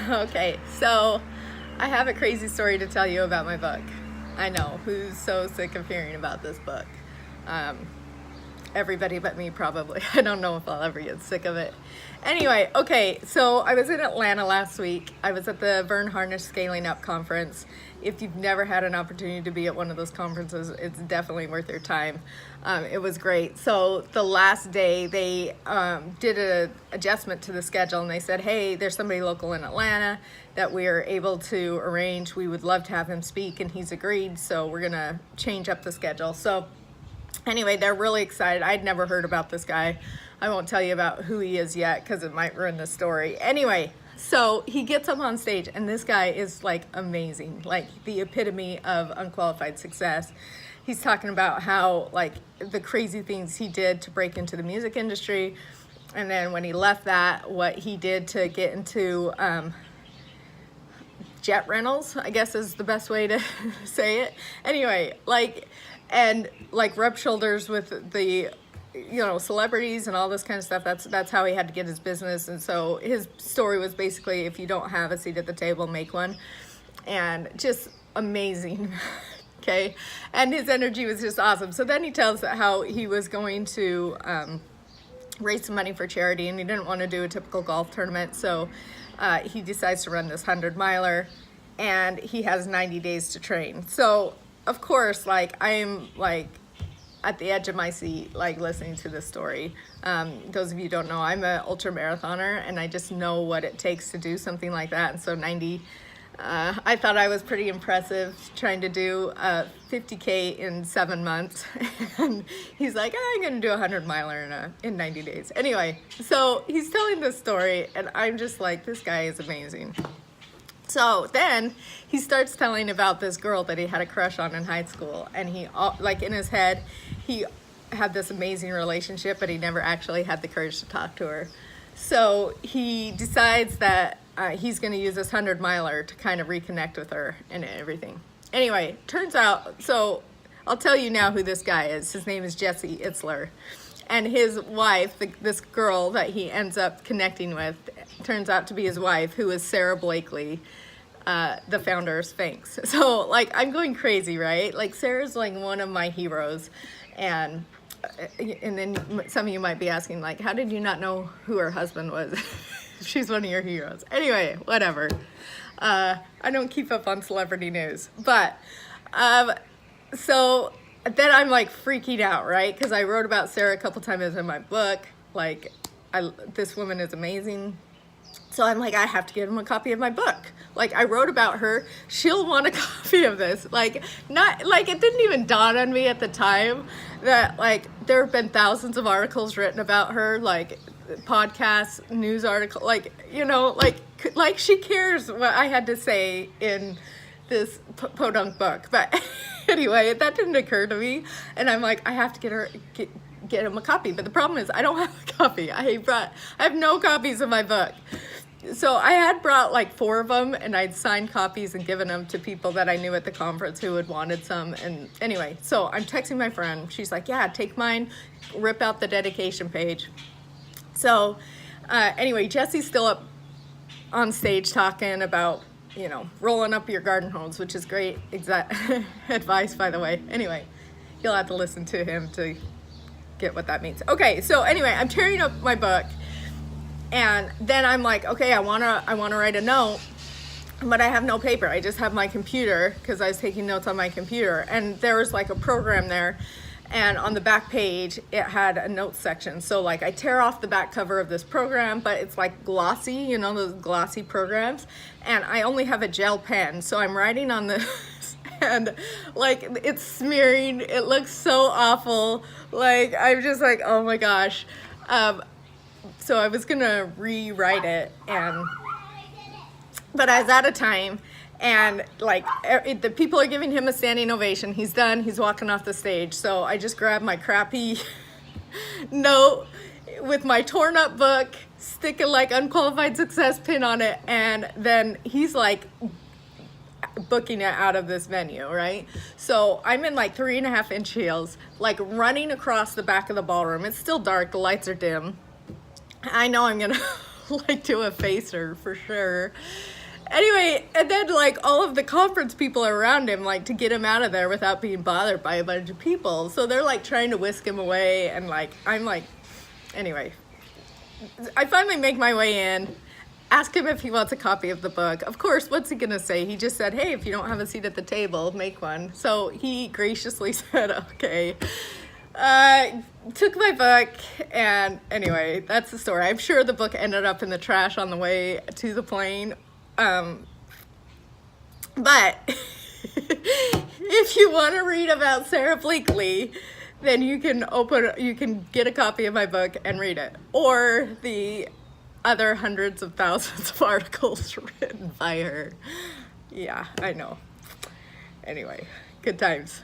Okay, so I have a crazy story to tell you about my book. I know, who's so sick of hearing about this book? Um, Everybody but me, probably. I don't know if I'll ever get sick of it. Anyway, okay, so I was in Atlanta last week. I was at the Vern Harnish Scaling Up conference. If you've never had an opportunity to be at one of those conferences, it's definitely worth your time. It was great. So the last day, they did an adjustment to the schedule, and they said, hey, there's somebody local in Atlanta that we're able to arrange. We would love to have him speak, and he's agreed, so we're gonna change up the schedule. So anyway, they're really excited. I'd never heard about this guy. I won't tell you about who he is yet because it might ruin the story. Anyway, so he gets up on stage, and this guy is like amazing, like the epitome of unqualified success. He's talking about how like the crazy things he did to break into the music industry, and then when he left that, what he did to get into jet rentals, I guess is the best way to say it. Anyway, and rub shoulders with the celebrities and all this kind of stuff. That's how he had to get his business. And so his story was basically, if you don't have a seat at the table, make one. And just amazing. Okay, and his energy was just awesome. So then he tells how he was going to raise some money for charity, and he didn't want to do a typical golf tournament, so he decides to run this 100-miler, and he has 90 days to train. So of course, I'm at the edge of my seat, listening to this story. Those of you who don't know, I'm an ultra marathoner, and I just know what it takes to do something like that. And so 90, I thought I was pretty impressive trying to do 50K in 7 months. And he's like, I'm gonna do a 100-miler in 90 days. Anyway, so he's telling this story, and I'm just like, this guy is amazing. So then he starts telling about this girl that he had a crush on in high school, and he, in his head, he had this amazing relationship, but he never actually had the courage to talk to her. So he decides that he's going to use this 100-miler to kind of reconnect with her and everything. Anyway, turns out, so I'll tell you now who this guy is. His name is Jesse Itzler. And his wife, this girl that he ends up connecting with, turns out to be his wife, who is Sarah Blakely, the founder of Spanx. So, I'm going crazy, right? Sarah's, one of my heroes. And then some of you might be asking, how did you not know who her husband was? She's one of your heroes. Anyway, whatever. I don't keep up on celebrity news. But, so then I'm freaking out, right? Because I wrote about Sarah a couple times in my book. This woman is amazing. So I'm I have to give him a copy of my book. I wrote about her. She'll want a copy of this. It didn't even dawn on me at the time that there have been thousands of articles written about her, podcasts, news articles, she cares what I had to say in this podunk book. But anyway, that didn't occur to me, and I'm I have to get him a copy. But the problem is I don't have a copy. I have no copies of my book. So I had brought 4 of them, and I'd signed copies and given them to people that I knew at the conference who had wanted some. And anyway, so I'm texting my friend. She's like, yeah, take mine, rip out the dedication page. So anyway, Jesse's still up on stage talking about, rolling up your garden hose, which is great advice, by the way. Anyway, you'll have to listen to him to get what that means. Okay, so anyway, I'm tearing up my book, and then I'm okay, I wanna write a note, but I have no paper. I just have my computer, because I was taking notes on my computer, and there was a program there, and on the back page it had a notes section. So I tear off the back cover of this program, but it's glossy, those glossy programs, and I only have a gel pen, so I'm writing on this and it's smearing. It looks so awful. I'm just oh my gosh. So I was gonna rewrite it, but I was out of time, and the people are giving him a standing ovation. He's done. He's walking off the stage. So I just grabbed my crappy note with my torn up book, stick a unqualified success pin on it, and then he's booking it out of this venue, right? So I'm in 3.5-inch heels, running across the back of the ballroom. It's still dark. The lights are dim. I know I'm gonna like to efface her for sure. Anyway, and then like all of the conference people are around him, like to get him out of there without being bothered by a bunch of people. So they're like trying to whisk him away, and like I'm like, anyway, I finally make my way in, ask him if he wants a copy of the book. Of course, what's he gonna say? He just said, hey, if you don't have a seat at the table, make one. So he graciously said, okay. Took my book, and anyway, that's the story. I'm sure the book ended up in the trash on the way to the plane. But if you want to read about Sarah Bleakley, then you can get a copy of my book and read it, or the other hundreds of thousands of articles written by her. Yeah, I know. Anyway, good times.